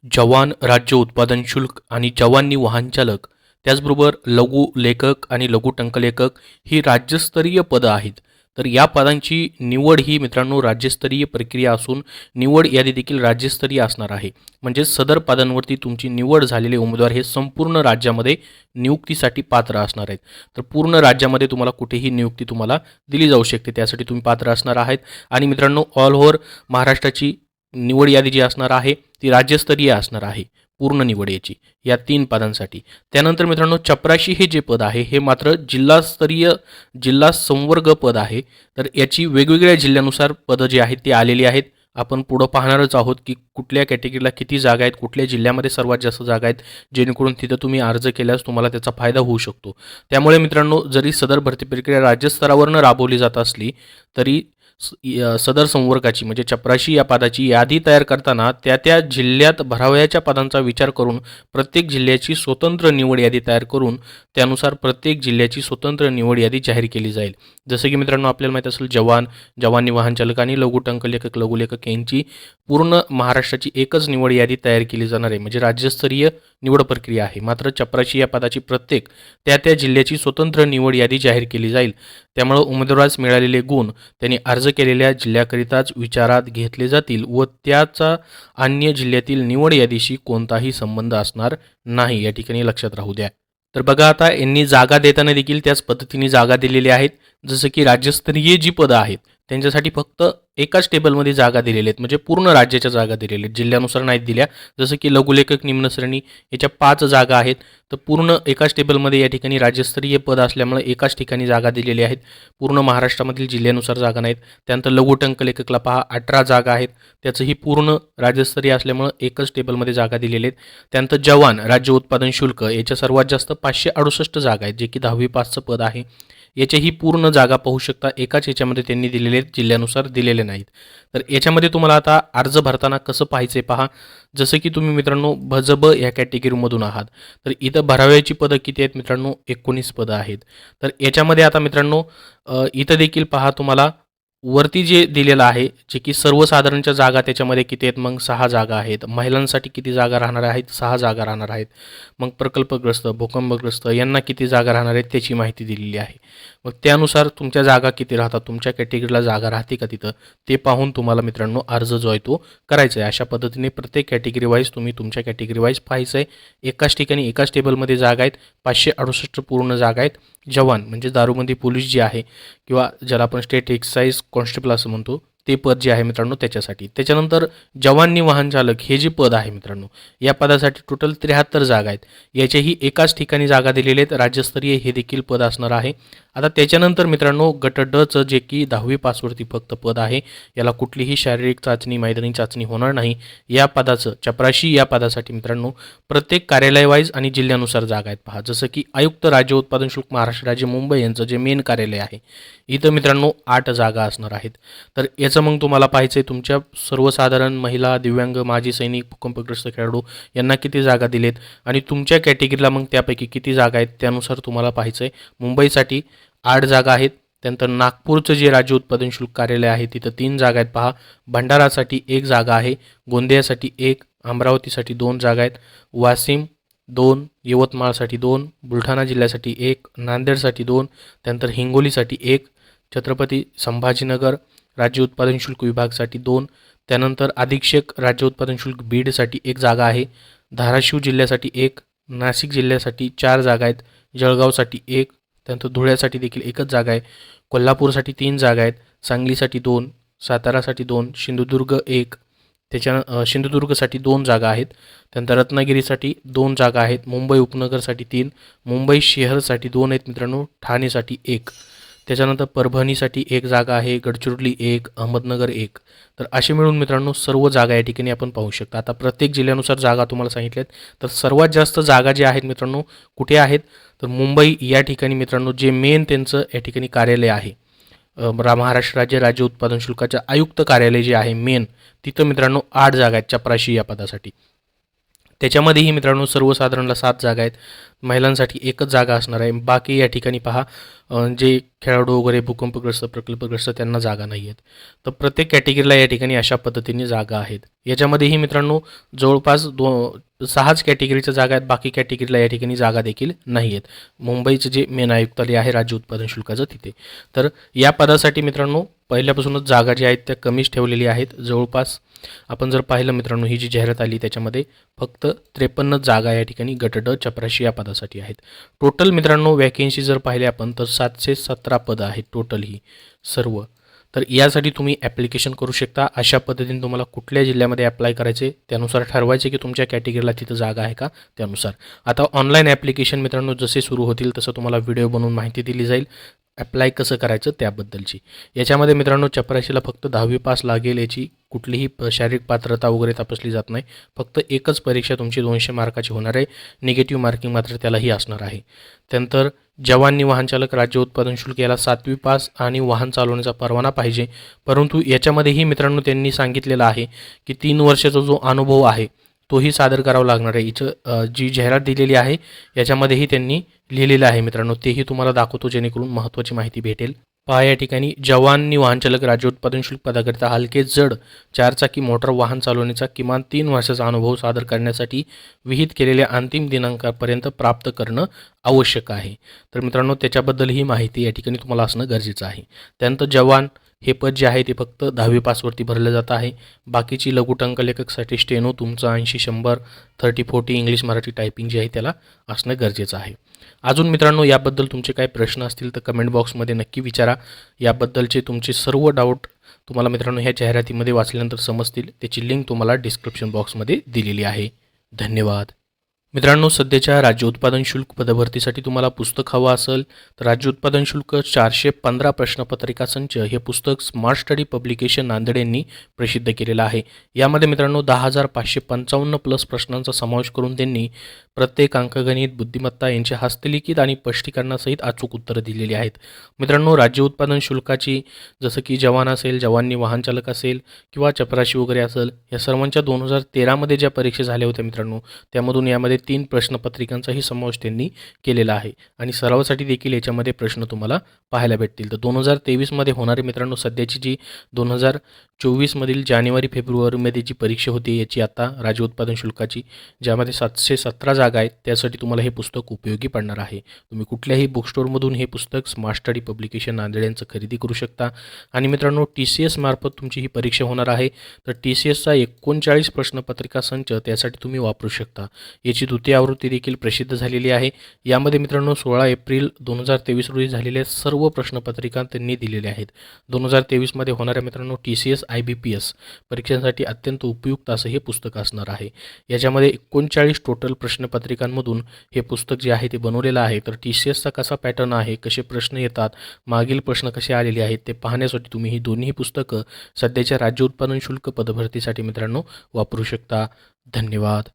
जवान राज्य उत्पादन शुल्क आणि जवानी वाहन चालक, त्याचबरोबर लघु लेखक आणि लघु टंकलेखक ही राज्यस्तरीय पदं आहेत. तर या पदांची निवड ही मित्रांनो राज्यस्तरीय प्रक्रिया असून निवड यादी देखील राज्यस्तरीय असणार आहे. म्हणजे सदर पदांवरती तुमची निवड झालेले उमेदवार हे संपूर्ण राज्यामध्ये नियुक्तीसाठी पात्र असणार आहेत. तर पूर्ण राज्यामध्ये तुम्हाला कुठेही नियुक्ती तुम्हाला दिली जाऊ शकते, त्यासाठी तुम्ही पात्र असणार आहेत. आणि मित्रांनो ऑल ओव्हर महाराष्ट्राची निवड यादी जी असणार आहे ती राज्यस्तरीय असणार आहे पूर्ण निवड याची या 3 पदांसाठी. त्यानंतर मित्रांनो चपराशी हे जे पद आहे हे मात्र जिल्हास्तरीय जिल्हा संवर्ग पद आहे. तर याची वेगवेगळ्या जिल्ह्यानुसार पदं जी आहेत ती आलेली आहेत. आपण पुढं पाहणारच आहोत की कुठल्या कॅटेगरीला किती जागा आहेत, कुठल्या जिल्ह्यामध्ये सर्वात जास्त जागा आहेत, जेणेकरून तिथं तुम्ही अर्ज केल्यास तुम्हाला त्याचा फायदा होऊ शकतो. त्यामुळे मित्रांनो जरी सदर भरती प्रक्रिया राज्यस्तरावरनं राबवली जात असली तरी सदर संवर्गाची म्हणजे चपराशी या पदाची यादी तयार करताना त्या त्या जिल्ह्यात भरावयाच्या पदांचा विचार करून प्रत्येक जिल्ह्याची स्वतंत्र निवड यादी तयार करून त्यानुसार प्रत्येक जिल्ह्याची स्वतंत्र निवड यादी जाहीर केली जाईल. जसं की मित्रांनो आपल्याला माहीत असेल जवानी वाहन चालक आणि लघु टंकलेखक लघुलेखक यांची पूर्ण महाराष्ट्राची एकच निवड यादी तयार केली जाणार आहे, म्हणजे राज्यस्तरीय निवड प्रक्रिया आहे. मात्र चपराशी या पदाची प्रत्येक त्या त्या जिल्ह्याची स्वतंत्र निवड यादी जाहीर केली जाईल. त्यामुळे उमेदवारास मिळालेले गुण त्यांनी अर्ज केलेल्या जिल्ह्याकरिताच विचारात घेतले जातील व त्याचा अन्य जिल्ह्यातील निवड यादीशी कोणताही संबंध असणार नाही, या ठिकाणी लक्षात राहू द्या. तर बघा आता यांनी जागा देताना देखील त्याच पद्धतीने जागा दिलेल्या आहेत. जसं की राज्यस्तरीय जी पदं आहेत त्यांच्यासाठी फक्त एकाच टेबलमध्ये जागा दिलेल्या आहेत, म्हणजे पूर्ण राज्याच्या जागा दिलेल्या आहेत, जिल्ह्यानुसार नाहीत दिल्या. जसं की लघुलेखक निम्न श्रेणी याच्या 5 जागा आहेत. तर पूर्ण एकाच टेबलमध्ये या ठिकाणी राज्यस्तरीय पद असल्यामुळे एकाच ठिकाणी जागा दिलेल्या आहेत, पूर्ण महाराष्ट्रामधील जिल्ह्यानुसार जागा नाहीत. त्यानंतर लघु टंकलेखकला पहा 18 जागा आहेत, त्याचंही पूर्ण राज्यस्तरीय असल्यामुळे एकच टेबलमध्ये जागा दिलेल्या आहेत. त्यानंतर जवान राज्य उत्पादन शुल्क याच्या सर्वात जास्त 568 जागा आहेत, जे की 10वी पासचं पद आहे. याच्याही पूर्ण जागा पाहू शकता एकाच याच्यामध्ये त्यांनी दिलेले आहेत, जिल्ह्यानुसार दिलेले नाहीत. तर याच्यामध्ये तुम्हाला आता अर्ज भरताना कसं पाहायचं आहे पहा. जसं की तुम्ही मित्रांनो भजब या कॅटेगरीमधून आहात तर इथं भरावयाची पदं किती आहेत मित्रांनो, 19 पदं आहेत. तर याच्यामध्ये आता मित्रांनो इथं देखील पहा तुम्हाला वरती जे दिलेलं आहे जे की सर्वसाधारणच्या जागा त्याच्यामध्ये किती आहेत, मग 6 जागा आहेत. महिलांसाठी किती जागा राहणार आहेत, 6 जागा राहणार आहेत. मग प्रकल्पग्रस्त भूकंपग्रस्त यांना किती जागा राहणार आहेत त्याची माहिती दिलेली आहे. मग त्यानुसार तुमच्या जागा किती राहतात, तुमच्या कॅटेगरीला जागा राहते का तिथं, ते पाहून तुम्हाला मित्रांनो अर्ज जो आहे तो करायचा आहे. अशा पद्धतीने प्रत्येक कॅटेगरी वाईज तुम्ही तुमच्या कॅटेगरी वाईज पाहायचं आहे. एकाच ठिकाणी एकाच टेबलमध्ये जागा आहेत, 568 पूर्ण जागा आहेत. जवान म्हणजे दारूबंदी पोलीस जे आहे किंवा ज्याला आपण स्टेट एक्साईज कॉन्स्टेबल असं म्हणतो ते पद जे आहे मित्रांनो त्याच्यासाठी. त्याच्यानंतर जवानी वाहन चालक हे जे पद आहे मित्रांनो या पदासाठी टोटल 73 जागा आहेत. याच्याही एकाच ठिकाणी जागा दिलेले आहेत, राज्यस्तरीय हे देखील पद असणार आहे. आता त्याच्यानंतर मित्रांनो गट ड चं जे की 10वी पासवरती फक्त पद आहे, याला कुठलीही शारीरिक चाचणी मैदानी चाचणी होणार नाही. या पदाचं चपराशी या पदासाठी मित्रांनो प्रत्येक कार्यालय वाईज आणि जिल्ह्यानुसार जागा आहेत पहा. जसं की आयुक्त राज्य उत्पादन शुल्क महाराष्ट्र राज्य मुंबई यांचं जे मेन कार्यालय आहे इथं मित्रांनो 8 जागा असणार आहेत. तर याचं मग तुम्हाला पाहायचं आहे तुमच्या सर्वसाधारण महिला दिव्यांग माजी सैनिक भूकंपग्रस्त खेळाडू यांना किती जागा दिलेत आणि तुमच्या कॅटेगरीला मग त्यापैकी किती जागा आहेत त्यानुसार तुम्हाला पाहायचं आहे. मुंबईसाठी 8 जागा आहेत. त्यानंतर नागपूरचं जे राज्य उत्पादन शुल्क कार्यालय आहे तिथं 3 जागा आहेत पहा. भंडारासाठी 1 जागा आहे, गोंदियासाठी 1, अमरावतीसाठी 2 जागा आहेत, वाशिम 2, यवतमाळसाठी 2, बुलढाणा जिल्ह्यासाठी 1, नांदेडसाठी 2, त्यानंतर हिंगोलीसाठी 1, छत्रपती संभाजीनगर राज्य उत्पादन शुल्क विभागासाठी 2, त्यानंतर अधीक्षक राज्य उत्पादन शुल्क बीडसाठी 1 जागा आहे, धाराशिव जिल्ह्यासाठी 1, नाशिक जिल्ह्यासाठी 4 जागा आहेत, जळगावसाठी 1, त्यानंतर धुळ्यासाठी देखील 1च जागा आहे, कोल्हापूरसाठी 3 जागा आहेत, सांगलीसाठी 2, सातारासाठी 2, सिंधुदुर्ग 1, सिंधुदुर्गसाठी 2 जागा आहेत, त्यानंतर रत्नागिरीसाठी 2 जागा आहेत, मुंबई उपनगरसाठी 3, मुंबई शहरसाठी 2 आहेत मित्रांनो, ठाणेसाठी 1, त्याच्यानंतर परभणीसाठी 1 जागा आहे, गडचिरोली 1, अहमदनगर 1. तर असे मिळून मित्रांनो सर्व जागा या ठिकाणी आपण पाहू शकता. आता प्रत्येक जिल्ह्यानुसार जागा तुम्हाला सांगितल्यात. तर सर्वात जास्त जागा ज्या आहेत मित्रांनो कुठे आहेत, तर मुंबई या ठिकाणी मित्रांनो जे मेन त्यांचं या ठिकाणी कार्यालय आहे महाराष्ट्र राज्य उत्पादन शुल्काच्या आयुक्त कार्यालय जे आहे मेन तिथं मित्रांनो 8 जागा आहेत चपराशी या पदासाठी. त्याच्यामध्येही मित्रांनो सर्वसाधारणला 7 जागा आहेत. महिलांसाठी एकच जागा असणार आहे. बाकी या ठिकाणी पहा जे खेळाडू वगैरे भूकंपग्रस्त, प्रकल्पग्रस्त त्यांना जागा नाही आहेत. तर प्रत्येक कॅटेगरीला या ठिकाणी अशा पद्धतीने जागा आहेत. याच्यामध्येही मित्रांनो जवळपास 6च कॅटेगरीच्या जागा आहेत. बाकी कॅटेगरीला या ठिकाणी जागा देखील नाही आहेत. मुंबईचं जे मेन आयुक्तालय आहे राज्य उत्पादन शुल्काचं तिथे. तर या पदासाठी मित्रांनो पहिल्यापासूनच जागा ज्या आहेत त्या कमीच ठेवलेली आहेत. जवळपास आपण जर पाहिलं मित्रांनो ही जी जाहिरात आली त्याच्यामध्ये फक्त 53 जागा या ठिकाणी गट ड चपराशी या पदासाठी आहेत. टोटल मित्रांनो वॅकेन्सी जर पाहिले आपण तर 717 पदं आहेत टोटल ही सर्व. तर यासाठी तुम्ही ॲप्लिकेशन करू शकता. अशा पद्धतीने तुम्हाला कुठल्या जिल्ह्यामध्ये अप्लाय करायचे त्यानुसार ठरवायचे की तुमच्या कॅटेगरीला तिथं जागा आहे का त्यानुसार. आता ऑनलाईन ॲप्लिकेशन मित्रांनो जसे सुरू होतील तसं तुम्हाला व्हिडिओ बनवून माहिती दिली जाईल अप्लाय कसं करायचं त्याबद्दलची. याच्यामध्ये मित्रांनो चपराशीला फक्त 10वी पास लागेल. याची कुठलीही शारीरिक पात्रता वगैरे तपासली जात नाही. फक्त एकच परीक्षा तुमची 200 मार्काची होणार आहे. निगेटिव्ह मार्किंग मात्र त्यालाही असणार आहे. त्यानंतर जवानी वाहन चालक राज्य उत्पादन शुल्क याला 7वी पास आणि वाहन चालवण्याचा परवाना पाहिजे. परंतु याच्यामध्येही मित्रांनो त्यांनी सांगितलेलं आहे की 3 वर्षाचा जो अनुभव आहे तोही सादर करावा लागणार आहे. इथं जी जाहिरात दिलेली आहे याच्यामध्येही त्यांनी लिहिलेलं आहे मित्रांनो. तेही तुम्हाला दाखवतो जेणेकरून महत्त्वाची माहिती भेटेल. पहा या ठिकाणी जवानी वाहन चालक राज्य उत्पादन शुल्क पदाकरिता हलके जड 4 चाकी मोटार वाहन चालवण्याचा किमान 3 वर्षाचा अनुभव सादर करण्यासाठी विहित केलेल्या अंतिम दिनांकापर्यंत प्राप्त करणं आवश्यक आहे. तर मित्रांनो त्याच्याबद्दल ही माहिती या ठिकाणी तुम्हाला असणं गरजेचं आहे. त्यानंतर जवान हे पद जे आहे ते फक्त 10वी पासवरती भरलं जात आहे. बाकीची लघुटंक लेखकसाठी स्टेनो तुमचं 80-100 30-40 इंग्लिश मराठी टायपिंग जे आहे त्याला असणं गरजेचं आहे. अजून मित्रांनो याबद्दल तुमचे काही प्रश्न असतील तर कमेंट बॉक्समध्ये नक्की विचारा. याबद्दलचे तुमचे सर्व डाऊट तुम्हाला मित्रांनो ह्या जाहिरातीमध्ये वाचल्यानंतर समजतील. त्याची लिंक तुम्हाला डिस्क्रिप्शन बॉक्समध्ये दिलेली आहे. धन्यवाद. मित्रांनो सध्याच्या राज्य उत्पादन शुल्क पदभरतीसाठी तुम्हाला पुस्तक हवं असेल तर राज्य उत्पादन शुल्क 415 प्रश्नपत्रिका संच हे पुस्तक स्मार्ट स्टडी पब्लिकेशन नांदेड यांनी प्रसिद्ध केलेलं आहे. यामध्ये मित्रांनो 10,555 प्लस प्रश्नांचा समावेश करून त्यांनी प्रत्येक अंकगणित बुद्धिमत्ता यांचे हस्तलिखित आणि स्पष्टीकरणासहित अचूक उत्तरं दिलेली आहेत. मित्रांनो राज्य उत्पादन शुल्काची जसं की जवान असेल, जवानी वाहन चालक असेल किंवा चपराशी वगैरे असेल या सर्वांच्या 2013मध्ये ज्या परीक्षा झाल्या होत्या मित्रांनो त्यामधून यामध्ये 3 प्रश्नपत्रिकांचाही समावेश त्यांनी केलेला आहे आणि सरावासाठी देखील याच्यामध्ये प्रश्न तुम्हाला पाहायला भेटतील. तर 2023मध्ये होणारे मित्रांनो सध्याची जी 2024मधील जानेवारी फेब्रुवारीमध्ये जी परीक्षा होती याची आता राज्य उत्पादन शुल्काची ज्यामध्ये 717 जागा आहेत त्यासाठी तुम्हाला हे पुस्तक उपयोगी पडणार आहे. तुम्ही कुठल्याही बुक स्टोअरमधून हे पुस्तक स्मार्ट स्टडी पब्लिकेशन नांदेड यांचं खरेदी करू शकता. आणि मित्रांनो TCS मार्फत तुमची ही परीक्षा होणार आहे. तर TCSचा 39 प्रश्नपत्रिका संच त्यासाठी तुम्ही वापरू शकता. याची द्वितीय आवृत्ती देखील प्रसिद्ध झालेली आहे. यामध्ये मित्रांनो 16 एप्रिल 2023 रोजी झालेल्या सर्व प्रश्नपत्रिका त्यांनी दिलेल्या आहेत. 2023मध्ये होणाऱ्या मित्रांनो TCS IBPS परीक्षांसाठी अत्यंत उपयुक्त असं हे पुस्तक असणार आहे. याच्यामध्ये 39 टोटल प्रश्नपत्रिकांमधून हे पुस्तक जे आहे ते बनवलेलं आहे. तर TCSचा कसा पॅटर्न आहे, कसे प्रश्न येतात, मागील प्रश्न कसे आलेले आहेत ते पाहण्यासाठी तुम्ही ही दोन्ही पुस्तकं सध्याच्या राज्य उत्पादन शुल्क पदभरतीसाठी मित्रांनो वापरू शकता. धन्यवाद.